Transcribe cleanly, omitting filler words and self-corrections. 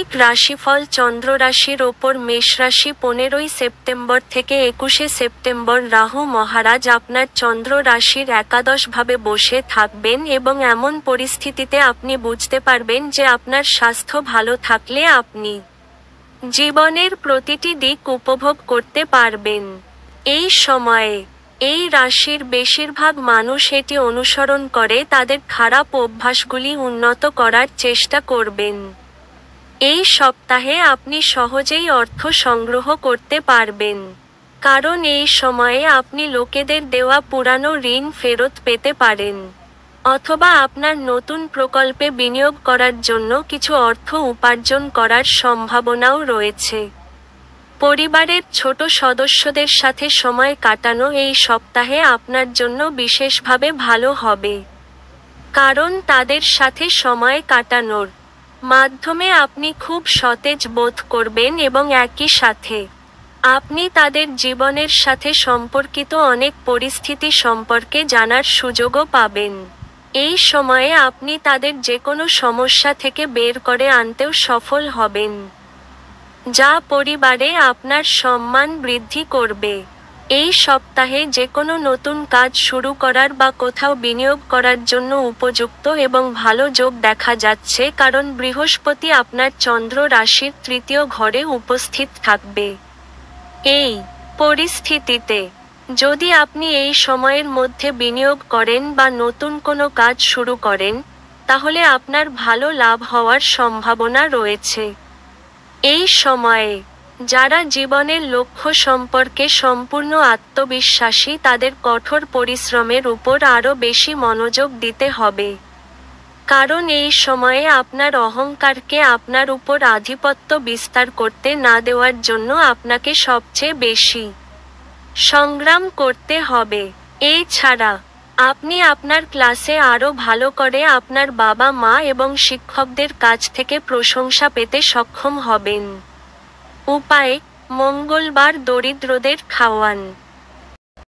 রাশিফল চন্দ্র রাশির ওপর মেষ রাশি 15ই সেপ্টেম্বর থেকে 21শে সেপ্টেম্বর রাহু মহারাজ আপনার চন্দ্র রাশির একাদশভাবে বসে থাকবেন এবং এমন পরিস্থিতিতে আপনি বুঝতে পারবেন যে আপনার স্বাস্থ্য ভালো থাকলে আপনি জীবনের প্রতিটি দিক উপভোগ করতে পারবেন। এই সময়ে এই রাশির বেশিরভাগ মানুষ এটি অনুসরণ করে তাদের খারাপ অভ্যাসগুলি উন্নত করার চেষ্টা করবেন। এই সপ্তাহে আপনি সহজেই অর্থ সংগ্রহ করতে পারবেন, কারণ এই সময়ে আপনি লোকেদের দেওয়া পুরানো ঋণ ফেরত পেতে পারেন, অথবা আপনার নতুন প্রকল্পে বিনিয়োগ করার জন্য কিছু অর্থ উপার্জন করার সম্ভাবনাও রয়েছে। পরিবারের ছোট সদস্যদের সাথে সময় কাটানো এই সপ্তাহে আপনার জন্য বিশেষভাবে ভালো হবে, কারণ তাদের সাথে সময় কাটানোর মাধ্যমে আপনি খুব সতেজ বোধ করবেন এবং একই সাথে আপনি তাদের জীবনের সাথে সম্পর্কিত অনেক পরিস্থিতি সম্পর্কে জানার সুযোগও পাবেন। এই সময়ে আপনি তাদের যেকোনো সমস্যা থেকে বের করে আনতেও সফল হবেন, যা পরিবারে আপনার সম্মান বৃদ্ধি করবে। এই সপ্তাহে যেকোনো নতুন কাজ শুরু করার বা কোথাও বিনিয়োগ করার জন্য উপযুক্ত এবং ভালো যোগ দেখা যাচ্ছে, কারণ বৃহস্পতি আপনার চন্দ্র রাশির তৃতীয় ঘরে উপস্থিত থাকবে। এই পরিস্থিতিতে যদি আপনি এই সময়ের মধ্যে বিনিয়োগ করেন বা নতুন কোনো কাজ শুরু করেন, তাহলে আপনার ভালো লাভ হওয়ার সম্ভাবনা রয়েছে। এই সময়ে যারা জীবনের লক্ষ্য সম্পর্কে সম্পূর্ণ আত্মবিশ্বাসী, তাদের কঠোর পরিশ্রমের উপর আরও বেশি মনোযোগ দিতে হবে, কারণ এই সময়ে আপনার অহংকারকে আপনার উপর আধিপত্য বিস্তার করতে না দেওয়ার জন্য আপনাকে সবচেয়ে বেশি সংগ্রাম করতে হবে। এছাড়া আপনি আপনার ক্লাসে আরও ভালো করে আপনার বাবা মা এবং শিক্ষকদের কাছ থেকে প্রশংসা পেতে সক্ষম হবেন। উপায়: মঙ্গলবার দরিদ্রদের খাওয়ান।